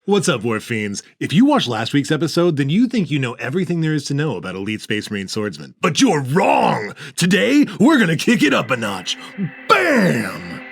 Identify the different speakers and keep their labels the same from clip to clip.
Speaker 1: What's up, Warp Fiends? If you watched last week's episode, then you think you know everything there is to know about Elite Space Marine swordsmen. But you're wrong! Today, we're gonna kick it up a notch. BAM!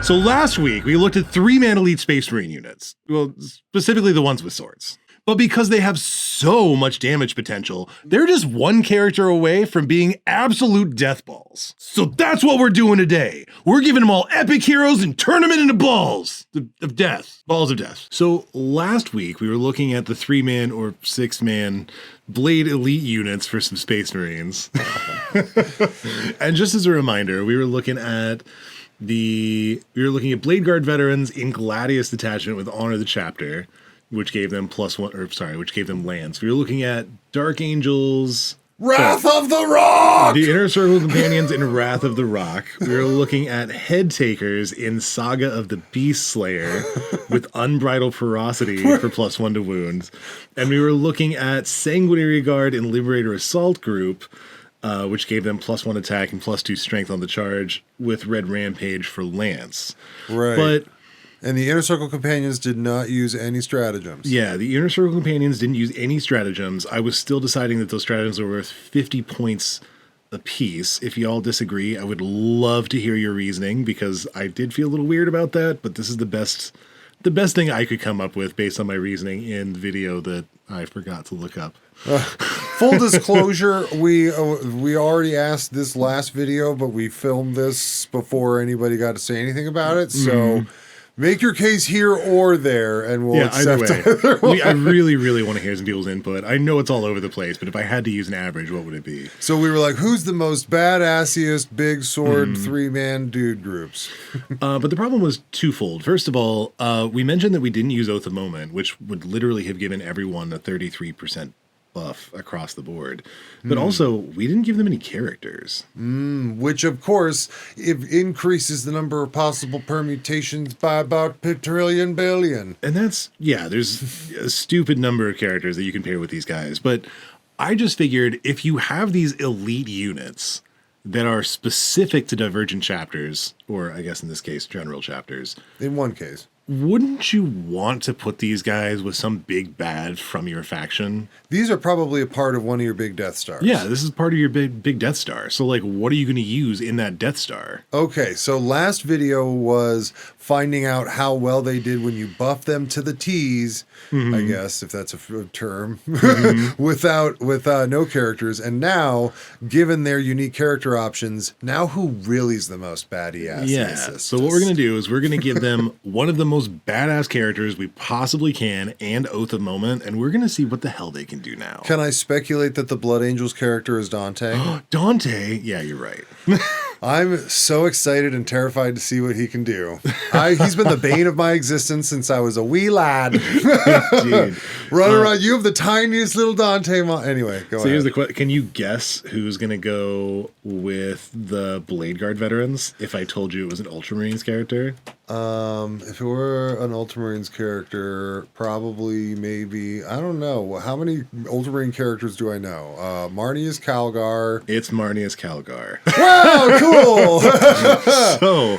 Speaker 1: So last week, we looked at 3-man Elite Space Marine units. Well, specifically the ones with swords. But because they have so much damage potential, they're just one character away from being absolute death balls. So that's what we're doing today. We're giving them all epic heroes and turn them into balls of death. Balls of death. So last week, we were looking at the 3-man or 6-man Blade Elite units for some Space Marines. And just as a reminder, we were looking at Blade Guard veterans in Gladius detachment with Honor the Chapter, which gave them which gave them lands. We were looking at Dark Angels,
Speaker 2: Wrath of the Rock!
Speaker 1: The Inner Circle Companions in Wrath of the Rock. We were looking at Head Takers in Saga of the Beast Slayer with Unbridled Ferocity for +1 to wounds. And we were looking at Sanguinary Guard in Liberator Assault Group, which gave them +1 attack and +2 strength on the charge with Red Rampage for Lance.
Speaker 2: Right. And the Inner Circle Companions did not use any stratagems.
Speaker 1: Yeah, the Inner Circle Companions didn't use any stratagems. I was still deciding that those stratagems were worth 50 points apiece. If you all disagree, I would love to hear your reasoning, because I did feel a little weird about that, but this is the best thing I could come up with based on my reasoning in the video that I forgot to look up.
Speaker 2: Full disclosure, we already asked this last video, but we filmed this before anybody got to say anything about it, so... Make your case here or there, and we'll accept either way.
Speaker 1: I really, really want to hear some people's input. I know it's all over the place, but if I had to use an average, what would it be?
Speaker 2: So we were like, who's the most badassiest big sword 3-man dude groups?
Speaker 1: But the problem was twofold. First of all, we mentioned that we didn't use Oath of Moment, which would literally have given everyone a 33% buff across the board. But also, we didn't give them any characters.
Speaker 2: Which, of course, it increases the number of possible permutations by about trillion billion.
Speaker 1: And that's, there's a stupid number of characters that you can pair with these guys. But I just figured if you have these elite units that are specific to divergent chapters, or I guess in this case, general chapters.
Speaker 2: In one case.
Speaker 1: Wouldn't you want to put these guys with some big bad from your faction?
Speaker 2: These are probably a part of one of your big Death Stars.
Speaker 1: Yeah, this is part of your big Death Star. So, like, what are you going to use in that Death Star? Okay,
Speaker 2: so last video was finding out how well they did when you buff them to the T's, I guess, if that's a term, with no characters. And now, given their unique character options, now who really is the most baddie ass?
Speaker 1: Yeah, so what we're going to do is we're going to give them one of the most badass characters we possibly can and Oath of Moment, and we're going to see what the hell they can do now.
Speaker 2: Can I speculate that the Blood Angels character is Dante?
Speaker 1: Dante? Yeah, you're right.
Speaker 2: I'm so excited and terrified to see what he can do. He's been the bane of my existence since I was a wee lad. Dude. Running around, you have the tiniest little Dante. Anyway, go ahead.
Speaker 1: Here's the question. Can you guess who's going to go with the Blade Guard veterans if I told you it was an Ultramarines character?
Speaker 2: If it were an Ultramarines character, probably, maybe, I don't know. How many Ultramarine characters do I know? Marnius Calgar.
Speaker 1: It's Marnius Calgar.
Speaker 2: Wow, cool!
Speaker 1: So,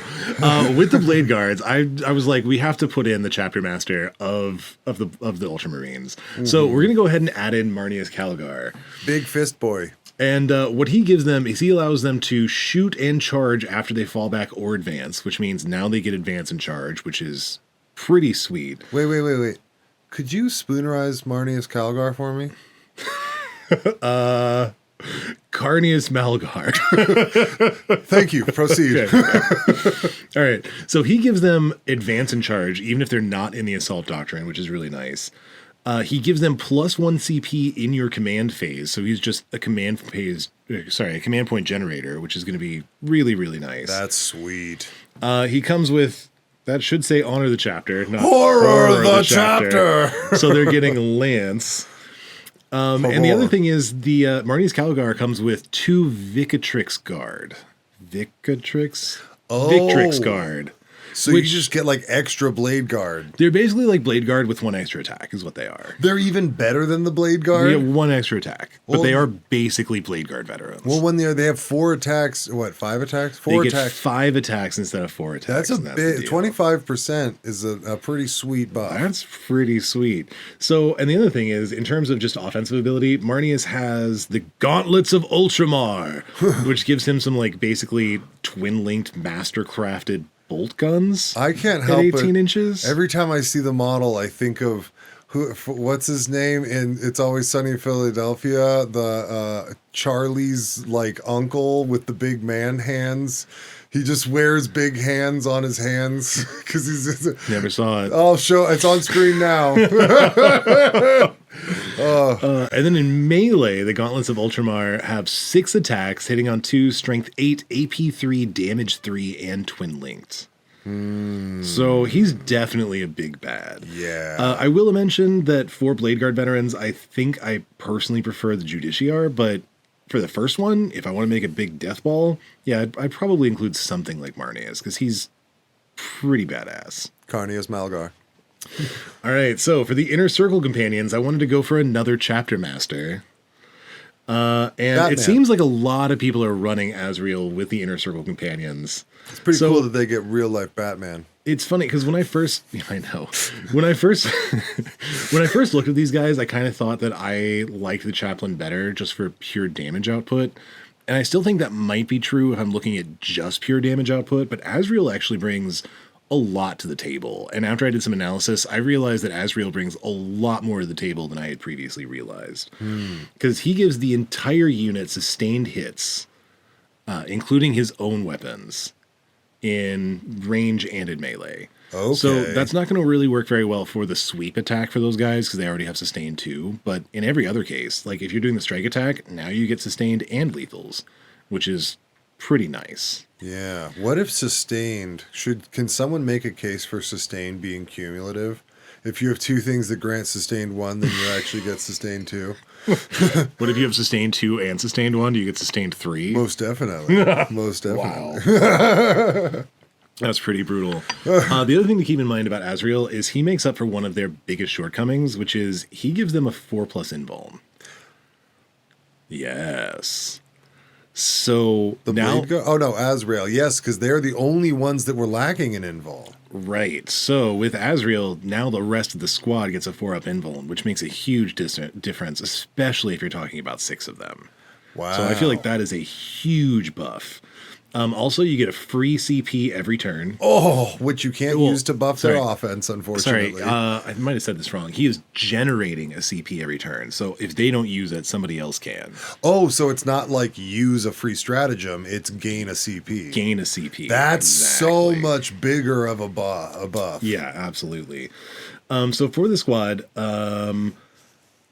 Speaker 1: with the Blade Guards, I was like, we have to put in the chapter master of the Ultramarines. So we're gonna go ahead and add in Marnius Calgar.
Speaker 2: Big fist boy.
Speaker 1: And what he gives them is he allows them to shoot and charge after they fall back or advance, which means now they get advance and charge, which is pretty sweet.
Speaker 2: Wait. Could you spoonerize Marnius Calgar for me?
Speaker 1: Carnius Malgar.
Speaker 2: Thank you. Proceed.
Speaker 1: Okay. All right. So he gives them advance and charge, even if they're not in the assault doctrine, which is really nice. He gives them +1 CP in your command phase, so he's just a command point generator, which is going to be really, really nice.
Speaker 2: That's sweet.
Speaker 1: He comes with, that should say Honor the Chapter, not
Speaker 2: Horror the Chapter.
Speaker 1: So they're getting Lance. And the other thing is the Marnius Calgar comes with 2 Vicatrix Guard. Victrix Guard.
Speaker 2: So you just get like extra blade guard.
Speaker 1: They're basically like blade guard with one extra attack is what they are.
Speaker 2: They're even better than the blade guard?
Speaker 1: They get one extra attack, but they are basically blade guard veterans.
Speaker 2: Well, when they have 4 attacks, what, 5 attacks? 4
Speaker 1: they
Speaker 2: attacks.
Speaker 1: Get 5 attacks instead of 4 attacks.
Speaker 2: That's a bit, 25% is a pretty sweet buff.
Speaker 1: That's pretty sweet. So, and the other thing is, in terms of just offensive ability, Marneus has the Gauntlets of Ultramar, which gives him some like basically twin-linked master-crafted bolt guns.
Speaker 2: I can't help it.
Speaker 1: 18 inches.
Speaker 2: Every time I see the model, I think of what's his name in It's Always Sunny in Philadelphia, the Charlie's like uncle with the big man hands. He just wears big hands on his hands because he's
Speaker 1: never saw it.
Speaker 2: I'll show. It's on screen now.
Speaker 1: And then in melee, the Gauntlets of Ultramar have 6 attacks, hitting on 2, strength 8, AP 3, damage 3, and twin linked. So he's definitely a big bad.
Speaker 2: Yeah.
Speaker 1: I will mention that for Blade Guard veterans, I think I personally prefer the Judiciar, but for the first one, if I want to make a big death ball, yeah, I'd probably include something like Marneus, because he's pretty badass.
Speaker 2: Carnius Malgar.
Speaker 1: All right, so for the Inner Circle companions, I wanted to go for another chapter master. And Batman. It seems like a lot of people are running Azrael with the Inner Circle companions.
Speaker 2: It's pretty cool that they get real life Batman.
Speaker 1: It's funny because when I first when I first looked at these guys, I kind of thought that I liked the Chaplain better just for pure damage output. And I still think that might be true if I'm looking at just pure damage output, but Azrael actually brings a lot to the table. And after I did some analysis, I realized that Azrael brings a lot more to the table than I had previously realized. Because he gives the entire unit sustained hits, including his own weapons, in range and in melee.
Speaker 2: Okay.
Speaker 1: So that's not going to really work very well for the sweep attack for those guys because they already have sustained 2. But in every other case, like if you're doing the strike attack, now you get sustained and lethals, which is pretty nice.
Speaker 2: Yeah. What if sustained? Can someone make a case for sustained being cumulative? If you have 2 things that grant sustained 1, then you actually get sustained 2.
Speaker 1: What if you have sustained 2 and sustained 1? Do you get sustained 3?
Speaker 2: Most definitely. Most definitely.
Speaker 1: Wow. That's pretty brutal. The other thing to keep in mind about Azrael is he makes up for one of their biggest shortcomings, which is he gives them a 4+ invuln. Yes. So now...
Speaker 2: Azrael. Yes, because they're the only ones that were lacking in invul.
Speaker 1: Right. So with Azrael, now the rest of the squad gets a 4+ invuln, which makes a huge difference, especially if you're talking about 6 of them.
Speaker 2: Wow.
Speaker 1: So I feel like that is a huge buff. Also, you get a free CP every turn.
Speaker 2: Oh, which you can't use to buff their offense, unfortunately.
Speaker 1: Sorry, I might have said this wrong. He is generating a CP every turn. So if they don't use it, somebody else can.
Speaker 2: Oh, so it's not like use a free stratagem. It's gain a CP.
Speaker 1: Gain a CP.
Speaker 2: That's so much bigger of a buff.
Speaker 1: Yeah, absolutely. So for the squad...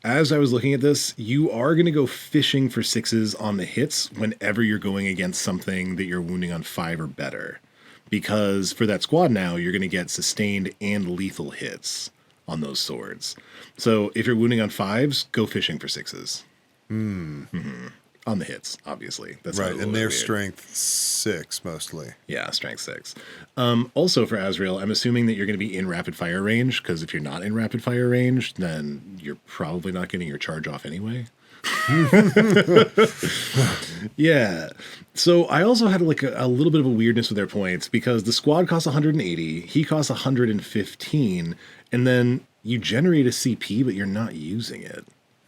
Speaker 1: as I was looking at this, you are going to go fishing for 6s on the hits whenever you're going against something that you're wounding on 5 or better. Because for that squad now, you're going to get sustained and lethal hits on those swords. So if you're wounding on 5s, go fishing for 6s. On the hits, obviously. That's
Speaker 2: right, and they're strength 6 mostly.
Speaker 1: Yeah, strength 6. Also for Azrael, I'm assuming that you're going to be in rapid fire range, because if you're not in rapid fire range, then you're probably not getting your charge off anyway. Yeah. So I also had like a little bit of a weirdness with their points, because the squad costs 180, he costs 115, and then you generate a CP, but you're not using it.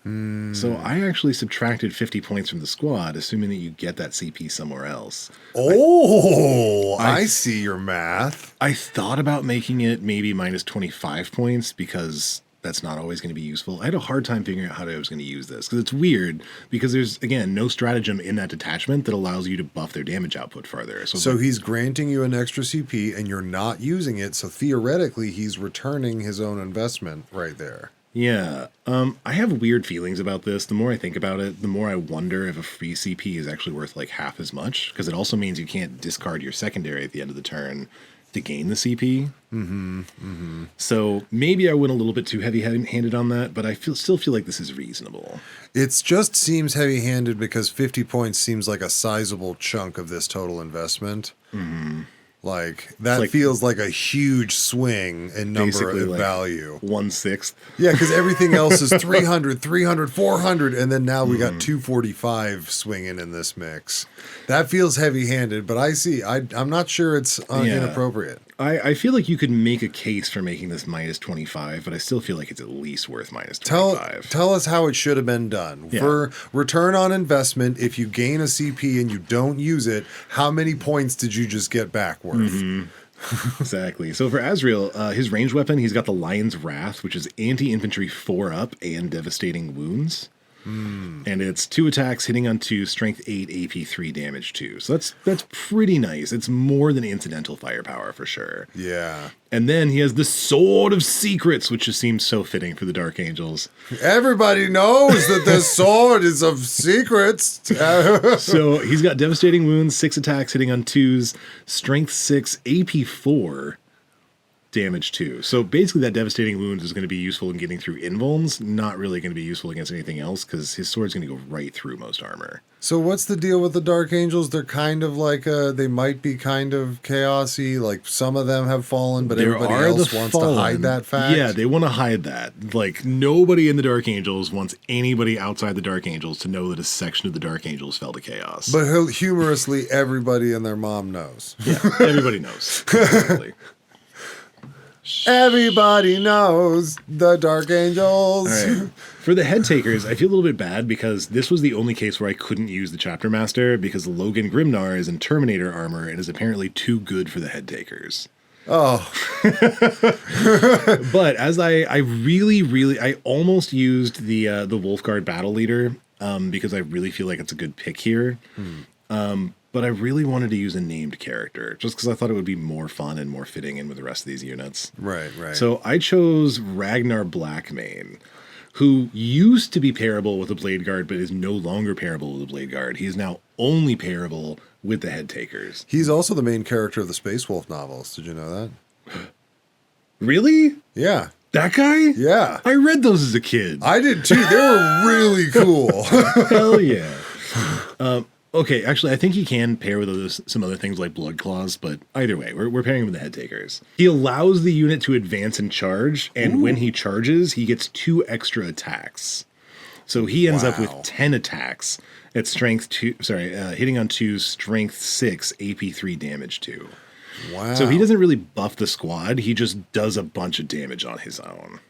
Speaker 1: So I actually subtracted 50 points from the squad, assuming that you get that CP somewhere else.
Speaker 2: Oh, I see your math.
Speaker 1: I thought about making it maybe minus 25 points because that's not always going to be useful. I had a hard time figuring out how I was going to use this because it's weird because there's, again, no stratagem in that detachment that allows you to buff their damage output farther.
Speaker 2: So he's granting you an extra CP and you're not using it. So theoretically, he's returning his own investment right there.
Speaker 1: Yeah. I have weird feelings about this. The more I think about it, the more I wonder if a free CP is actually worth like half as much, because it also means you can't discard your secondary at the end of the turn to gain the CP. So maybe I went a little bit too heavy-handed on that, but I still feel like this is reasonable.
Speaker 2: It just seems heavy-handed because 50 points seems like a sizable chunk of this total investment. Like that
Speaker 1: like-
Speaker 2: feels like a huge swing in number
Speaker 1: Basically,
Speaker 2: and
Speaker 1: like,
Speaker 2: value.
Speaker 1: 1/6.
Speaker 2: Yeah, because everything else is 300, 300, 400, and then now we got 245 swinging in this mix. That feels heavy-handed, but I'm not sure it's inappropriate.
Speaker 1: I feel like you could make a case for making this -25, but I still feel like it's at least worth -25.
Speaker 2: Tell us how it should have been done.
Speaker 1: Yeah.
Speaker 2: For return on investment, if you gain a CP and you don't use it, how many points did you just get back worth?
Speaker 1: Exactly. So for Azrael, his ranged weapon, he's got the Lion's Wrath, which is anti-infantry 4-up and devastating wounds. And it's 2 attacks, hitting on 2, strength 8, AP 3, damage 2. So that's pretty nice. It's more than incidental firepower for sure.
Speaker 2: Yeah.
Speaker 1: And then he has the Sword of Secrets, which just seems so fitting for the Dark Angels.
Speaker 2: Everybody knows that this sword is of secrets.
Speaker 1: So he's got devastating wounds, 6 attacks, hitting on 2s, strength 6, AP 4, damage 2. So basically that devastating wounds is going to be useful in getting through invulns, not really going to be useful against anything else because his sword's going to go right through most armor.
Speaker 2: So what's the deal with the Dark Angels? They're kind of like they might be kind of chaosy. Like some of them have fallen, but everybody else wants to hide that fact.
Speaker 1: Yeah, they want to hide that. Like nobody in the Dark Angels wants anybody outside the Dark Angels to know that a section of the Dark Angels fell to chaos.
Speaker 2: But humorously, everybody and their mom knows.
Speaker 1: Yeah, everybody knows. Exactly.
Speaker 2: Everybody knows the Dark Angels.
Speaker 1: All right. For the head takers, I feel a little bit bad because this was the only case where I couldn't use the Chapter Master because Logan Grimnar is in Terminator armor and is apparently too good for the head takers.
Speaker 2: Oh.
Speaker 1: But as I almost used the Wolfguard Battle Leader because I really feel like it's a good pick here. But I really wanted to use a named character just because I thought it would be more fun and more fitting in with the rest of these units.
Speaker 2: Right.
Speaker 1: So I chose Ragnar Blackmane, who used to be pairable with the Blade Guard, but is no longer pairable with the Blade Guard. He is now only pairable with the Head Takers.
Speaker 2: He's also the main character of the Space Wolf novels. Did you know that?
Speaker 1: Really?
Speaker 2: Yeah.
Speaker 1: That guy?
Speaker 2: Yeah.
Speaker 1: I read those as a kid.
Speaker 2: I did too. They were really cool.
Speaker 1: Hell yeah. Okay, actually, I think he can pair with some other things like Blood Claws, but either way, we're pairing him with the Head Takers. He allows the unit to advance and charge, and when he charges, he gets 2 extra attacks. So he ends up with 10 attacks at strength 2, hitting on 2, strength 6, AP 3, damage 2.
Speaker 2: Wow.
Speaker 1: So he doesn't really buff the squad, he just does a bunch of damage on his own.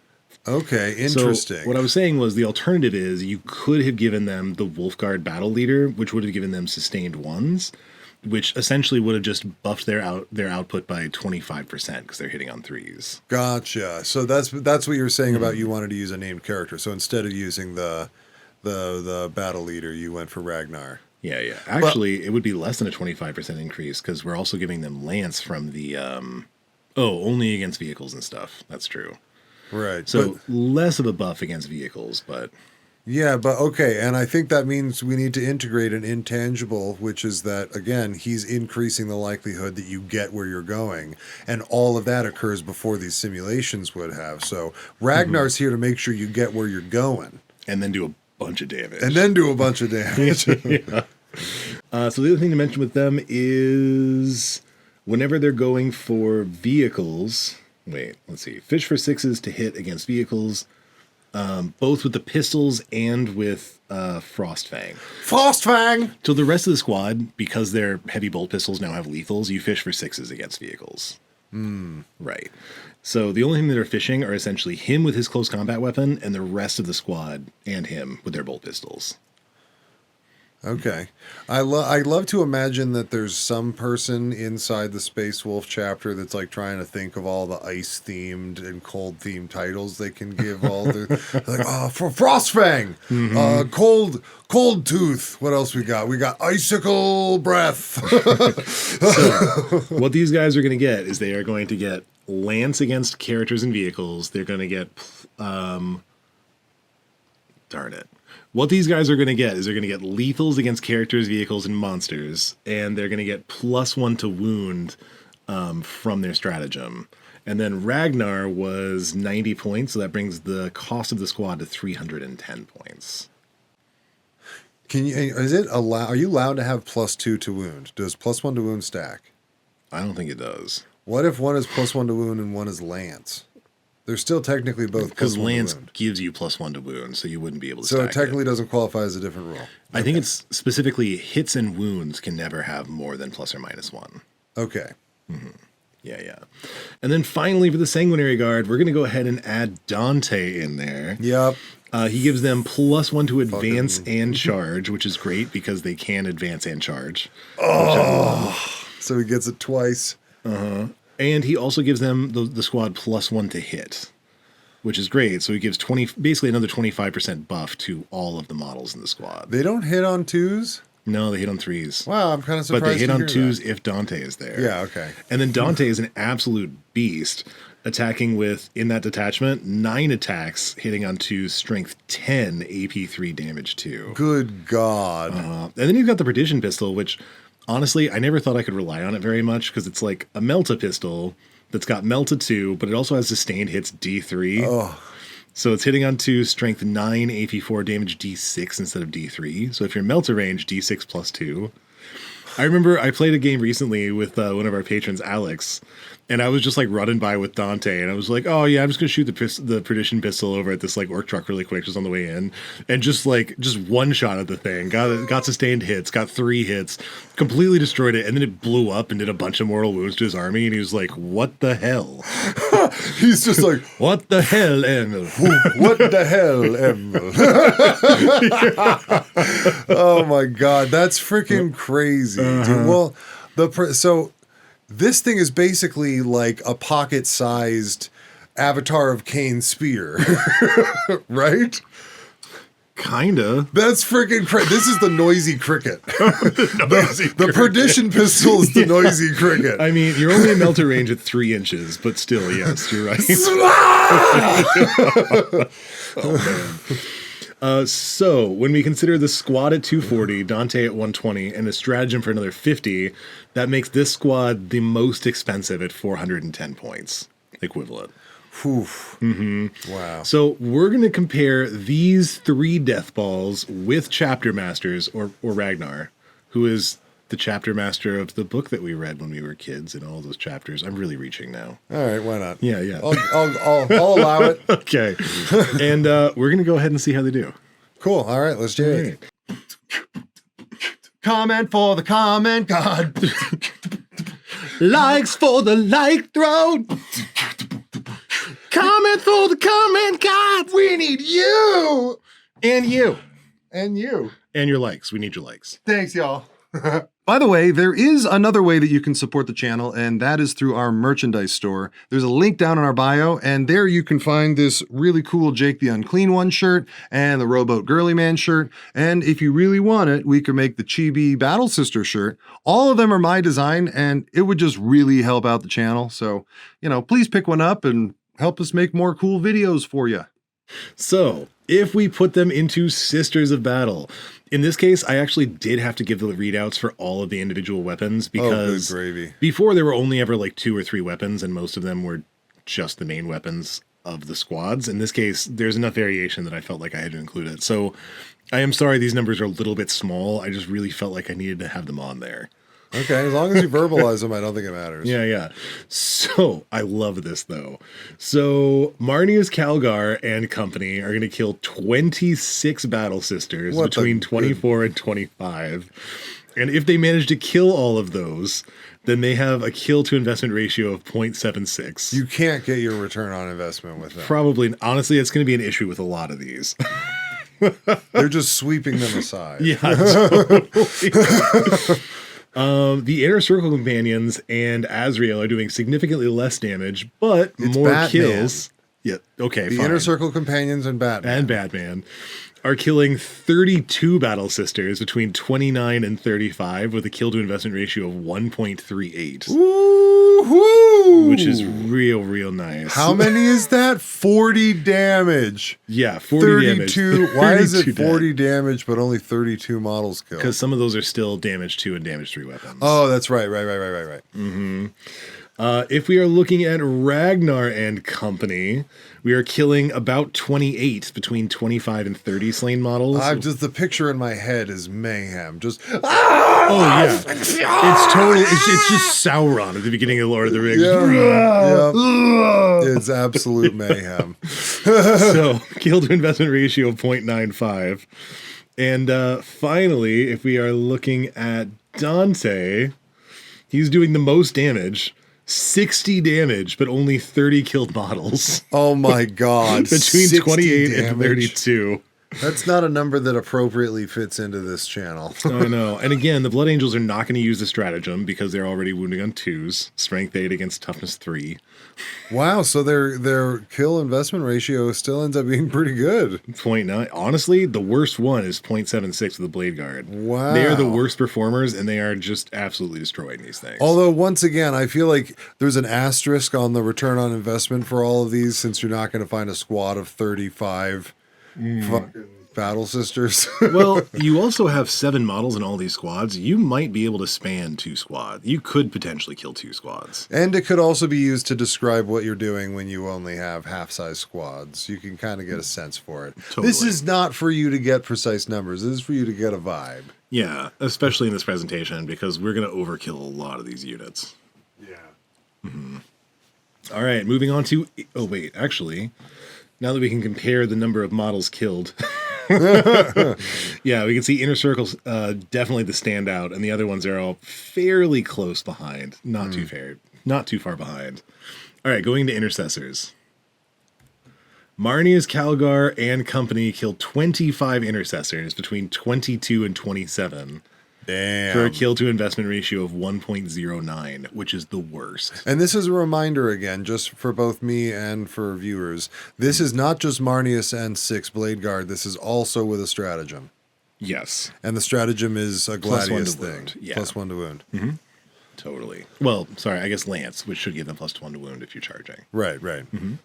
Speaker 2: Okay, interesting.
Speaker 1: So what I was saying was the alternative is you could have given them the Wolfguard Battle Leader, which would have given them sustained 1s, which essentially would have just buffed their output by 25% because they're hitting on 3s.
Speaker 2: Gotcha. So that's what you were saying about you wanted to use a named character. So instead of using the Battle Leader, you went for Ragnar.
Speaker 1: Yeah. Actually, it would be less than a 25% increase because we're also giving them Lance from the only against vehicles and stuff. That's true.
Speaker 2: Right.
Speaker 1: So less of a buff against vehicles, but...
Speaker 2: Yeah, but okay, and I think that means we need to integrate an intangible, which is that, again, he's increasing the likelihood that you get where you're going, and all of that occurs before these simulations would have. So Ragnar's here to make sure you get where you're going.
Speaker 1: And then do a bunch of damage.
Speaker 2: Yeah.
Speaker 1: So the other thing to mention with them is whenever they're going for vehicles... Wait, let's see. Fish for 6s to hit against vehicles, both with the pistols and with Frostfang.
Speaker 2: Frostfang!
Speaker 1: So the rest of the squad, because their heavy bolt pistols now have lethals, you fish for 6s against vehicles. Right. So the only thing that are fishing are essentially him with his close combat weapon and the rest of the squad and him with their bolt pistols.
Speaker 2: Okay. I love to imagine that there's some person inside the Space Wolf chapter that's like trying to think of all the ice themed and cold themed titles they can give all the like for Frostfang, cold tooth. What else we got? We got icicle breath.
Speaker 1: So what these guys are going to get is they are going to get Lance against characters and vehicles. They're going to get What these guys are going to get is they're going to get lethals against characters, vehicles, and monsters, and they're going to get +1 to wound from their stratagem. And then Ragnar was 90 points, so that brings the cost of the squad to 310 points.
Speaker 2: Are you allowed to have +2 to wound? Does +1 to wound stack?
Speaker 1: I don't think it does.
Speaker 2: What if one is +1 to wound and one is lance? They're still technically both
Speaker 1: because lance
Speaker 2: wound.
Speaker 1: gives you +1 to wound, so you wouldn't be able to.
Speaker 2: So
Speaker 1: stack
Speaker 2: it technically doesn't qualify as a different rule.
Speaker 1: I think it's specifically hits and wounds can never have more than +or-1.
Speaker 2: Okay.
Speaker 1: Mm-hmm. Yeah. And then finally, for the Sanguinary Guard, we're going to go ahead and add Dante in there.
Speaker 2: Yep.
Speaker 1: He gives them +1 to advance and charge, which is great because they can advance and charge.
Speaker 2: Oh, so he gets it twice.
Speaker 1: Uh-huh. And he also gives them the squad +1 to hit, which is great. So he gives basically another 25% buff to all of the models in the squad.
Speaker 2: They don't hit on 2s?
Speaker 1: No, they hit on 3s.
Speaker 2: Wow, I'm kind of surprised.
Speaker 1: But they hit on 2s
Speaker 2: that.
Speaker 1: if Dante is there.
Speaker 2: Yeah, okay.
Speaker 1: And then Dante is an absolute beast, attacking with, in that detachment, 9 attacks, hitting on 2s, strength 10, AP3 damage 2.
Speaker 2: Good God.
Speaker 1: And then you've got the Perdition Pistol, which, honestly, I never thought I could rely on it very much, because it's like a Melta pistol that's got Melta 2, but it also has sustained hits D3.
Speaker 2: Oh.
Speaker 1: So it's hitting on 2, strength 9, AP4, damage D6 instead of D3. So if you're Melta range, D6 +2. I remember I played a game recently with one of our patrons, Alex, and I was just like running by with Dante, and I was like, oh yeah, I'm just gonna shoot the Perdition Pistol over at this like orc truck really quick just on the way in, and just one shot at the thing, got sustained hits, got 3 hits, completely destroyed it, and then it blew up and did a bunch of mortal wounds to his army, and he was like, what the hell?
Speaker 2: He's just like,
Speaker 1: what the hell, Emil?
Speaker 2: What the hell, Emil? Oh my God, that's freaking crazy. Dude. Well, so this thing is basically like a pocket-sized Avatar of Cain's spear, right?
Speaker 1: Kinda.
Speaker 2: That's freaking crazy. This is the noisy cricket. The Perdition Pistol is the noisy cricket.
Speaker 1: I mean, you're only in Melta range at 3 inches, but still, yes, you're right. Oh, man. So, when we consider the squad at 240, Dante at 120, and the stratagem for another 50, that makes this squad the most expensive at 410 points equivalent.
Speaker 2: Whew.
Speaker 1: Mm-hmm.
Speaker 2: Wow.
Speaker 1: So we're going to compare these 3 death balls with Chapter Masters, or Ragnar, who is the Chapter Master of the book that we read when we were kids in all those chapters. I'm really reaching now.
Speaker 2: All right, why not?
Speaker 1: Yeah.
Speaker 2: I'll allow it.
Speaker 1: Okay. And we're going to go ahead and see how they do.
Speaker 2: Cool. All right, let's do it. Comment for the comment god.
Speaker 1: Likes for the like throne. Comment for the comment god.
Speaker 2: We need you.
Speaker 1: And you.
Speaker 2: And you.
Speaker 1: And your likes. We need your likes.
Speaker 2: Thanks, y'all. By the way, there is another way that you can support the channel, and that is through our merchandise store. There's a link down in our bio, and there you can find this really cool Jake the Unclean One shirt and the Rowboat Girly Man shirt. And if you really want it, we can make the Chibi Battle Sister shirt. All of them are my design, and it would just really help out the channel. So, please pick one up and help us make more cool videos for you.
Speaker 1: So, if we put them into Sisters of Battle, in this case, I actually did have to give the readouts for all of the individual weapons because before there were only ever like 2 or 3 weapons, and most of them were just the main weapons of the squads. In this case, there's enough variation that I felt like I had to include it. So I am sorry these numbers are a little bit small. I just really felt like I needed to have them on there.
Speaker 2: Okay, as long as you verbalize them, I don't think it matters.
Speaker 1: Yeah. So, I love this, though. So, Marnius Calgar and company are going to kill 26 Battle Sisters between 24 and 25. And if they manage to kill all of those, then they have a kill to investment ratio of 0.76.
Speaker 2: You can't get your return on investment with that.
Speaker 1: Probably. Honestly, it's going to be an issue with a lot of these.
Speaker 2: They're just sweeping them aside.
Speaker 1: Yeah, totally. The Inner Circle Companions and Azrael are doing significantly less damage, but it's more
Speaker 2: Batman.
Speaker 1: kills. Yeah, okay,
Speaker 2: The
Speaker 1: fine.
Speaker 2: Inner Circle Companions and Batman.
Speaker 1: Are killing 32 Battle Sisters between 29 and 35 with a kill to investment ratio of 1.38.
Speaker 2: Woo-hoo!
Speaker 1: Which is real nice.
Speaker 2: How many is that? 40 damage.
Speaker 1: Yeah, 40 damage.
Speaker 2: 32. Why is it 40
Speaker 1: dead?
Speaker 2: damage but only 32 models killed?
Speaker 1: Because some of those are still damage 2 and damage 3 weapons.
Speaker 2: Oh, that's right.
Speaker 1: Mm-hmm. If we are looking at Ragnar and company, we are killing about 28 between 25 and 30 slain models.
Speaker 2: The picture in my head is mayhem. Just
Speaker 1: oh yeah, it's just Sauron at the beginning of Lord of the Rings.
Speaker 2: It's absolute mayhem.
Speaker 1: So kill to investment ratio of 0.95. And finally, if we are looking at Dante, he's doing the most damage. 60 damage, but only 30 killed models.
Speaker 2: Oh my god.
Speaker 1: Between 28 and 32.
Speaker 2: That's not a number that appropriately fits into this channel.
Speaker 1: I know. And again, the Blood Angels are not going to use the stratagem because they're already wounding on 2s. Strength 8 against toughness 3.
Speaker 2: Wow, so their kill investment ratio still ends up being pretty good.
Speaker 1: 0.9. Honestly, the worst one is 0.76 with the Blade Guard.
Speaker 2: Wow.
Speaker 1: They are the worst performers, and they are just absolutely destroying these things.
Speaker 2: Although, once again, I feel like there's an asterisk on the return on investment for all of these, since you're not going to find a squad of 35 fucking battle sisters.
Speaker 1: Well, you also have 7 models in all these squads. You might be able to span 2 squads. You could potentially kill 2 squads.
Speaker 2: And it could also be used to describe what you're doing when you only have half-size squads. You can kind of get a sense for it.
Speaker 1: Totally.
Speaker 2: This is not for you to get precise numbers. This is for you to get a vibe.
Speaker 1: Yeah, especially in this presentation, because we're going to overkill a lot of these units.
Speaker 2: Yeah.
Speaker 1: Mm-hmm. All right, moving on to... Oh, wait, actually, now that we can compare the number of models killed... Yeah, we can see Inner Circle's definitely the standout, and the other ones are all fairly close behind. Not too far behind. All right, going to Intercessors. Marnia's Calgar and company killed 25 Intercessors between 22 and 27.
Speaker 2: Damn.
Speaker 1: For a kill to investment ratio of 1.09, which is the worst.
Speaker 2: And this is a reminder again, just for both me and for viewers. This is not just Marnius and 6 Blade Guard. This is also with a stratagem.
Speaker 1: Yes.
Speaker 2: And the stratagem is a Gladius thing.
Speaker 1: Wound. Yeah.
Speaker 2: +1 to wound.
Speaker 1: Mm-hmm. Totally. Well, sorry, I guess Lance, which should give them +1 to wound if you're charging.
Speaker 2: Right.
Speaker 1: Mm-hmm.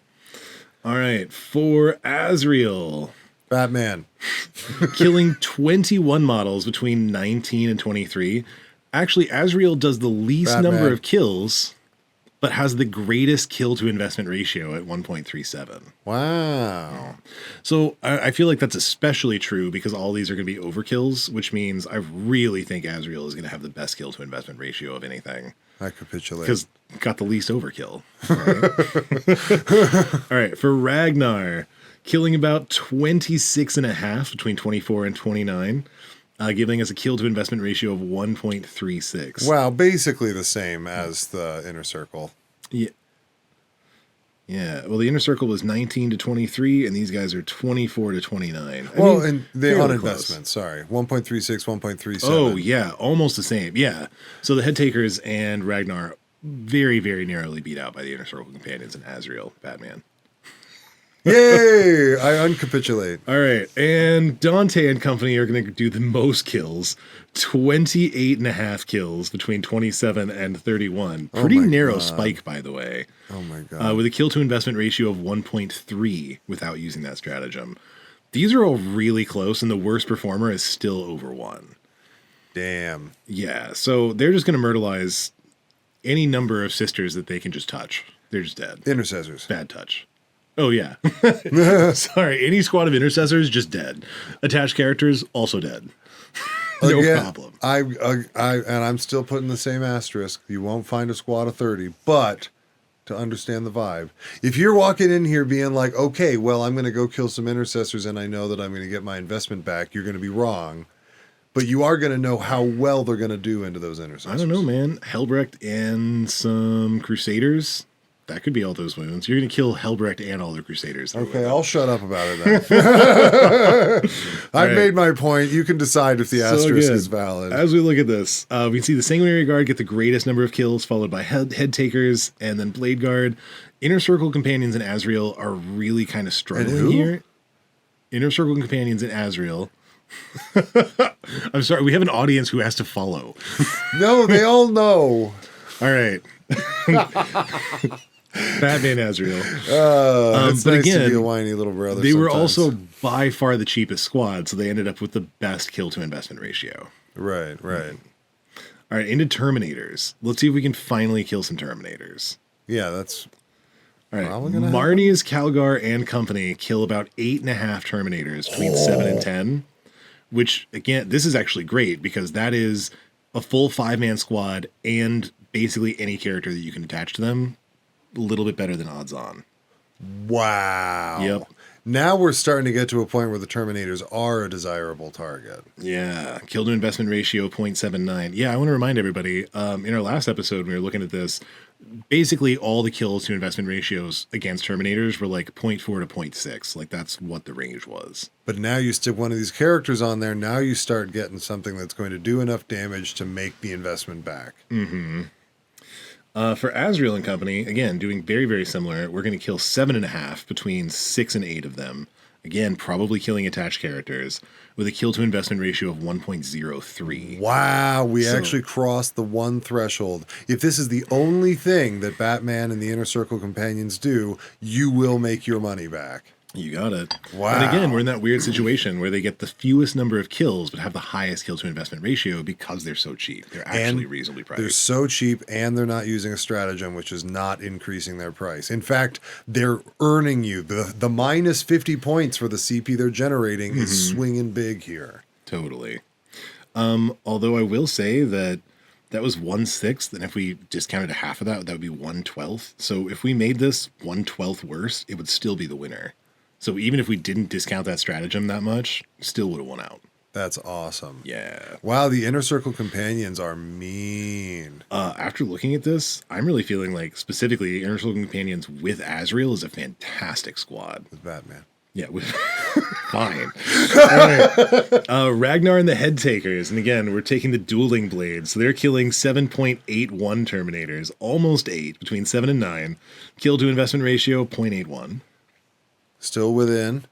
Speaker 1: All right. For Azrael.
Speaker 2: Batman.
Speaker 1: Killing 21 models between 19 and 23. Actually, Azrael does the least number of kills, but has the greatest kill to investment ratio at 1.37.
Speaker 2: Wow.
Speaker 1: So I feel like that's especially true because all these are going to be overkills, which means I really think Azrael is going to have the best kill to investment ratio of anything.
Speaker 2: I capitulate.
Speaker 1: Because got the least overkill. Right? All right, for Ragnar, killing about 26.5 between 24 and 29, giving us a kill to investment ratio of 1.36.
Speaker 2: Wow, basically the same as the Inner Circle.
Speaker 1: Yeah. Yeah, well, the Inner Circle was 19 to 23, and these guys are 24 to 29.
Speaker 2: Well, and they're on
Speaker 1: close.
Speaker 2: investment, sorry. 1.36, 1.37.
Speaker 1: Oh, yeah, almost the same. Yeah. So the Head Takers and Ragnar very, very narrowly beat out by the Inner Circle Companions and Azrael, Batman.
Speaker 2: Yay! I uncapitulate.
Speaker 1: All right, and Dante and company are going to do the most kills. 28.5 kills between 27 and 31. Pretty narrow spike, by the way.
Speaker 2: Oh my god.
Speaker 1: With a kill to investment ratio of 1.3 without using that stratagem. These are all really close, and the worst performer is still over 1.
Speaker 2: Damn.
Speaker 1: Yeah, so they're just going to myrtleize any number of sisters that they can just touch. They're just dead.
Speaker 2: Intercessors.
Speaker 1: Bad touch. Oh, yeah. Sorry, any squad of Intercessors, just dead. Attached characters, also dead. No problem.
Speaker 2: I'm still putting the same asterisk. You won't find a squad of 30, but to understand the vibe, if you're walking in here being like, okay, well, I'm going to go kill some Intercessors and I know that I'm going to get my investment back, you're going to be wrong. But you are going to know how well they're going to do into those Intercessors.
Speaker 1: I don't know, man. Helbrecht and some Crusaders. That could be all those wounds. You're going to kill Helbrecht and all the Crusaders.
Speaker 2: Okay, I'll shut up about it then. I've made my point. You can decide if the asterisk is valid.
Speaker 1: As we look at this, we can see the Sanguinary Guard get the greatest number of kills, followed by Head Takers and then Blade Guard. Inner Circle Companions and Azrael are really kind of struggling here. Inner Circle Companions and Azrael. I'm sorry, we have an audience who has to follow.
Speaker 2: No, they all know.
Speaker 1: All right. Batman Azrael.
Speaker 2: It's
Speaker 1: but
Speaker 2: nice
Speaker 1: again,
Speaker 2: to be a whiny little brother.
Speaker 1: They were also by far the cheapest squad, so they ended up with the best kill to investment ratio.
Speaker 2: Right.
Speaker 1: All right, into Terminators. Let's see if we can finally kill some Terminators.
Speaker 2: Yeah, that's
Speaker 1: all right.
Speaker 2: probably gonna
Speaker 1: Marnius, Calgar, and company kill about 8.5 Terminators between 7 and 10. Which, again, this is actually great because that is a full 5-man squad and basically any character that you can attach to them. A little bit better than odds on.
Speaker 2: Wow.
Speaker 1: Yep.
Speaker 2: Now we're starting to get to a point where the Terminators are a desirable target.
Speaker 1: Yeah. Kill to investment ratio 0.79. Yeah, I want to remind everybody, in our last episode, when we were looking at this, basically all the kills to investment ratios against Terminators were like 0.4 to 0.6. Like that's what the range was.
Speaker 2: But now you stick one of these characters on there, now you start getting something that's going to do enough damage to make the investment back.
Speaker 1: Mm-hmm. For Azrael and company, again, doing very, very similar. We're going to kill 7.5 between 6 and 8 of them. Again, probably killing attached characters with a kill to investment ratio of 1.03.
Speaker 2: Wow, we actually crossed the 1 threshold. If this is the only thing that Batman and the Inner Circle companions do, you will make your money back.
Speaker 1: You got it.
Speaker 2: Wow.
Speaker 1: And again, we're in that weird situation where they get the fewest number of kills, but have the highest kill to investment ratio because they're so cheap. They're actually reasonably priced.
Speaker 2: They're so cheap, and they're not using a stratagem, which is not increasing their price. In fact, they're earning you. The minus 50 points for the CP they're generating is swinging big here.
Speaker 1: Totally. Although I will say that was 1/6, and if we discounted half of that, that would be 1/12. So if we made this 1/12 worse, it would still be the winner. So even if we didn't discount that stratagem that much, still would have won out.
Speaker 2: That's awesome.
Speaker 1: Yeah.
Speaker 2: Wow, the Inner Circle companions are mean.
Speaker 1: After looking at this, I'm really feeling like specifically Inner Circle companions with Azrael is a fantastic squad.
Speaker 2: With Batman.
Speaker 1: Yeah, fine. All right. Ragnar and the Head Takers. And again, we're taking the dueling blades. So they're killing 7.81 Terminators, almost 8, between 7 and 9. Kill to investment ratio 0.81.
Speaker 2: Still within.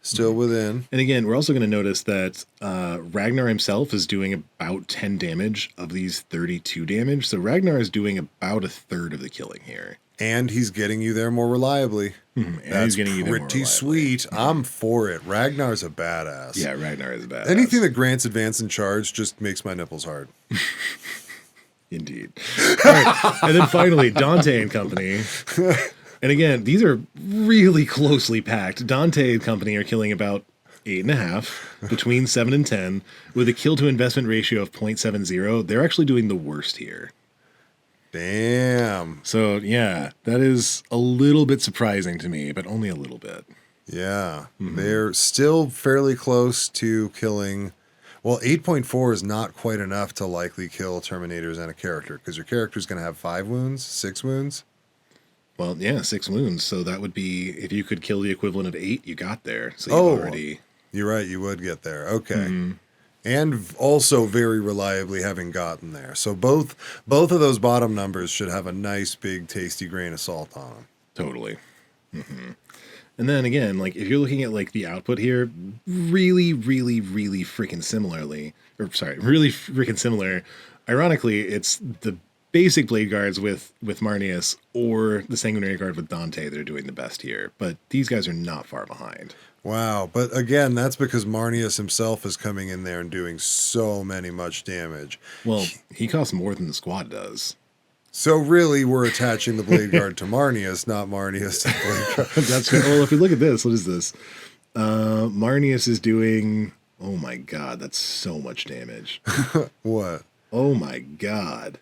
Speaker 1: And again, we're also going to notice that Ragnar himself is doing about 10 damage of these 32 damage. So Ragnar is doing about a third of the killing here.
Speaker 2: And he's getting you there more reliably.
Speaker 1: And
Speaker 2: That's
Speaker 1: he's getting you there more
Speaker 2: pretty
Speaker 1: reliably.
Speaker 2: sweet. I'm for it. Ragnar's a badass.
Speaker 1: Yeah, Ragnar is a badass.
Speaker 2: Anything that grants advance and charge just makes my nipples hard.
Speaker 1: Indeed. All right. And then finally, Dante and company. And again, these are really closely packed. Dante and company are killing about 8.5 between 7 and 10 with a kill to investment ratio of 0.70. They're actually doing the worst here.
Speaker 2: Damn.
Speaker 1: So yeah, that is a little bit surprising to me, but only a little bit.
Speaker 2: Yeah. They're still fairly close to killing. Well, 8.4 is not quite enough to likely kill Terminators and a character, because your character's going to have 5 wounds, 6 wounds.
Speaker 1: Well, yeah, 6 wounds. So that would be, if you could kill the equivalent of 8, you got there. So you've already...
Speaker 2: You're right, you would get there. Okay. And also very reliably having gotten there. So both of those bottom numbers should have a nice, big, tasty grain of salt on them.
Speaker 1: Totally. And then again, like if you're looking at like the output here, really, really, really freaking really freaking similar. Ironically, it's the basic blade guards with Marnius or the sanguinary guard with Dante that are doing the best here. But these guys are not far behind.
Speaker 2: Wow. But again, that's because Marnius himself is coming in there and doing so much damage.
Speaker 1: Well, he costs more than the squad does.
Speaker 2: So really, we're attaching the blade guard to Marnius, not Marnius to the blade guard.
Speaker 1: That's good. Well, if we look at this, what is this? Marnius is doing, oh my god, that's so much damage.
Speaker 2: What?
Speaker 1: Oh my god.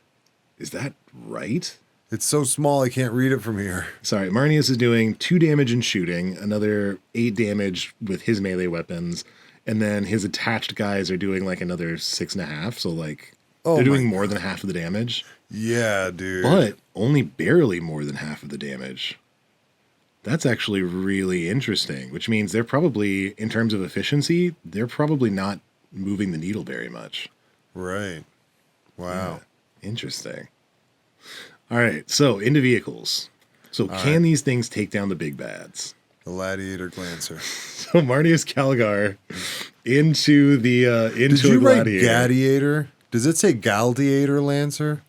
Speaker 1: Is that right?
Speaker 2: It's so small I can't read it from here.
Speaker 1: Sorry, Marnius is doing 2 damage in shooting, another 8 damage with his melee weapons, and then his attached guys are doing like another 6.5, so like they're doing more than half of the damage.
Speaker 2: Yeah, dude.
Speaker 1: But only barely more than half of the damage. That's actually really interesting, which means they're probably, in terms of efficiency, they're probably not moving the needle very much.
Speaker 2: Right. Wow.
Speaker 1: Yeah, interesting. All right, so into vehicles. So can these things take down the big bads?
Speaker 2: The Gladiator Glancer.
Speaker 1: So Marnius Calgar into the into
Speaker 2: Did you
Speaker 1: a
Speaker 2: write
Speaker 1: gladiator.
Speaker 2: Gladiator? Does it say Galdiator Lancer?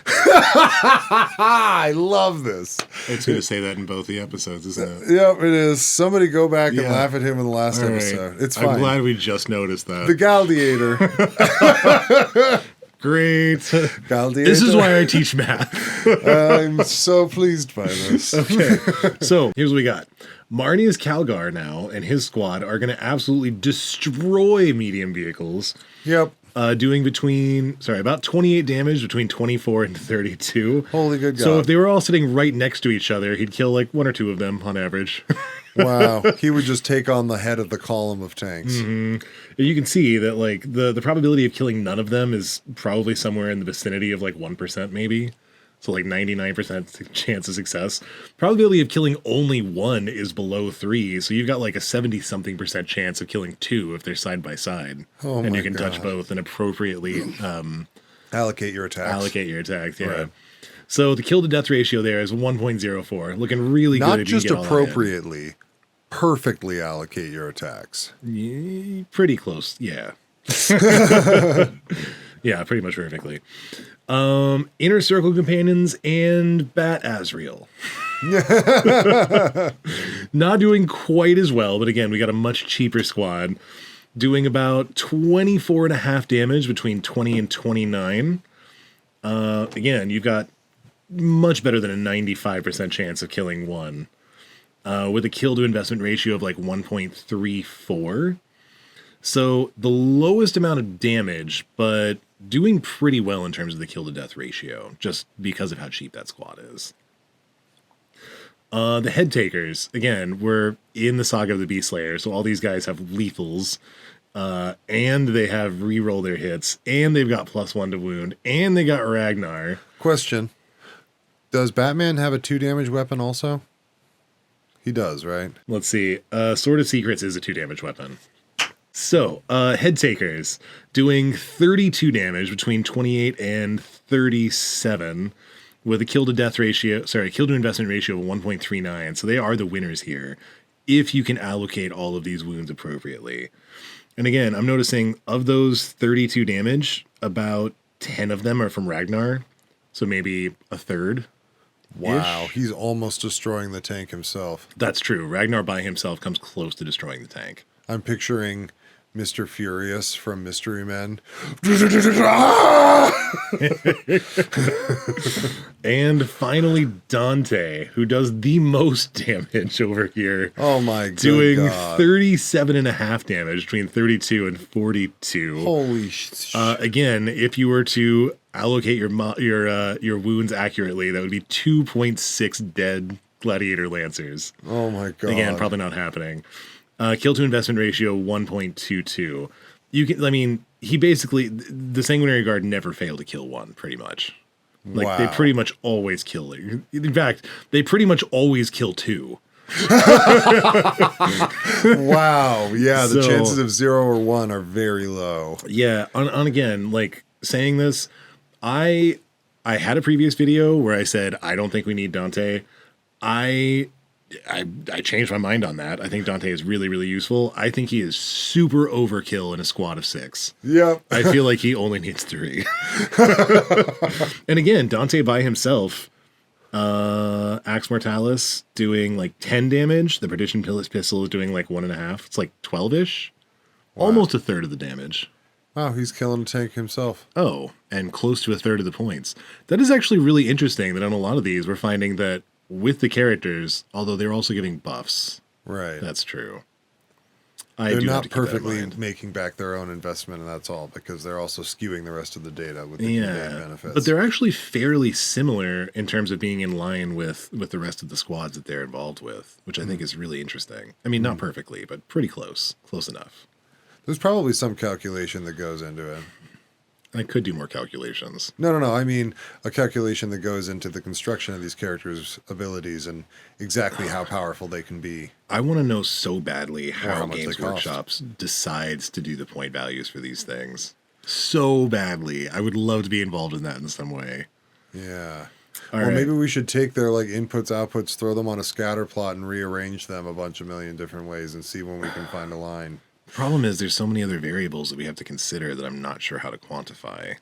Speaker 2: I love this.
Speaker 1: It's going to say that in both the episodes, isn't it?
Speaker 2: Yep, it is. Somebody go back and laugh at him in the last episode. It's fine.
Speaker 1: I'm glad we just noticed that.
Speaker 2: The Galdiator.
Speaker 1: Great.
Speaker 2: Gladiator.
Speaker 1: This is why I teach math.
Speaker 2: I'm so pleased by this.
Speaker 1: Okay, so here's what we got. Marnius Calgar now and his squad are going to absolutely destroy medium vehicles.
Speaker 2: Yep.
Speaker 1: Doing about 28 damage between 24 and 32.
Speaker 2: Holy good God.
Speaker 1: So if they were all sitting right next to each other, he'd kill like one or two of them on average.
Speaker 2: Wow. He would just take on the head of the column of tanks.
Speaker 1: Mm-hmm. You can see that like the probability of killing none of them is probably somewhere in the vicinity of like 1% maybe. So like 99% chance of success. Probability of killing only one is below 3. So you've got like a 70-something% chance of killing 2 if they're side by side.
Speaker 2: Oh
Speaker 1: and
Speaker 2: my
Speaker 1: you can
Speaker 2: God.
Speaker 1: touch both and appropriately
Speaker 2: Allocate your attacks.
Speaker 1: allocate your attacks. Yeah.
Speaker 2: Right.
Speaker 1: So the kill to death ratio there is 1.04. Looking really
Speaker 2: Not
Speaker 1: good. If you
Speaker 2: just
Speaker 1: get all that in.
Speaker 2: appropriately, perfectly allocate your attacks.
Speaker 1: Yeah, pretty close. Yeah. Yeah, pretty much perfectly. Inner Circle Companions and Bat Azrael. Not doing quite as well, but again, we got a much cheaper squad. Doing about 24.5 damage between 20 and 29. Again, you've got much better than a 95% chance of killing one. With a kill to investment ratio of like 1.34. So the lowest amount of damage, but doing pretty well in terms of the kill to death ratio, just because of how cheap that squad is. The head takers, again, we're in the Saga of the Beast Slayer, so all these guys have lethals, and they have reroll their hits, and they've got +1 to wound, and they got Ragnar.
Speaker 2: Question. Does Batman have a 2 damage weapon also? He does, right?
Speaker 1: Let's see. Sword of Secrets is a 2 damage weapon. So, head takers doing 32 damage between 28 and 37 with a kill to investment ratio of 1.39. So they are the winners here if you can allocate all of these wounds appropriately. And again, I'm noticing of those 32 damage, about 10 of them are from Ragnar. So maybe a third.
Speaker 2: Wow, he's almost destroying the tank himself.
Speaker 1: That's true. Ragnar by himself comes close to destroying the tank.
Speaker 2: I'm picturing Mr. Furious from Mystery Men.
Speaker 1: And finally, Dante, who does the most damage over here.
Speaker 2: Oh my god.
Speaker 1: Doing 37.5 damage between 32 and 42.
Speaker 2: Holy
Speaker 1: again, if you were to allocate your wounds accurately, that would be 2.6 dead gladiator lancers.
Speaker 2: Oh my god.
Speaker 1: Again, probably not happening. Kill to investment ratio 1.22. He basically, the Sanguinary Guard never failed to kill one, pretty much. Like, they pretty much always kill it. In fact, they pretty much always kill 2.
Speaker 2: Wow. Yeah, the chances of 0 or 1 are very low.
Speaker 1: Yeah, on again, like, saying this, I had a previous video where I said, I don't think we need Dante. I changed my mind on that. I think Dante is really, really useful. I think he is super overkill in a squad of 6.
Speaker 2: Yep.
Speaker 1: I feel like he only needs 3. And again, Dante by himself, Axe Mortalis doing like 10 damage. The Perdition Pistol is doing like 1.5. It's like 12-ish. Wow. Almost a third of the damage.
Speaker 2: Wow, he's killing a tank himself.
Speaker 1: Oh, and close to a third of the points. That is actually really interesting that on a lot of these, we're finding that with the characters, although they're also giving buffs.
Speaker 2: Right.
Speaker 1: That's true.
Speaker 2: They're not perfectly making back their own investment, and that's all, because they're also skewing the rest of the data with the benefits.
Speaker 1: But they're actually fairly similar in terms of being in line with the rest of the squads that they're involved with, which I think is really interesting. I mean, not perfectly, but pretty close. Close enough.
Speaker 2: There's probably some calculation that goes into it.
Speaker 1: I could do more calculations.
Speaker 2: No. I mean, a calculation that goes into the construction of these characters' abilities and exactly how powerful they can be.
Speaker 1: I want to know so badly how
Speaker 2: much
Speaker 1: Games
Speaker 2: they cost.
Speaker 1: Workshops decides to do the point values for these things. So badly. I would love to be involved in that in some way.
Speaker 2: Yeah.
Speaker 1: Or
Speaker 2: maybe we should take their like inputs, outputs, throw them on a scatter plot and rearrange them a bunch of million different ways and see when we can find a line.
Speaker 1: Problem is there's so many other variables that we have to consider that I'm not sure how to quantify.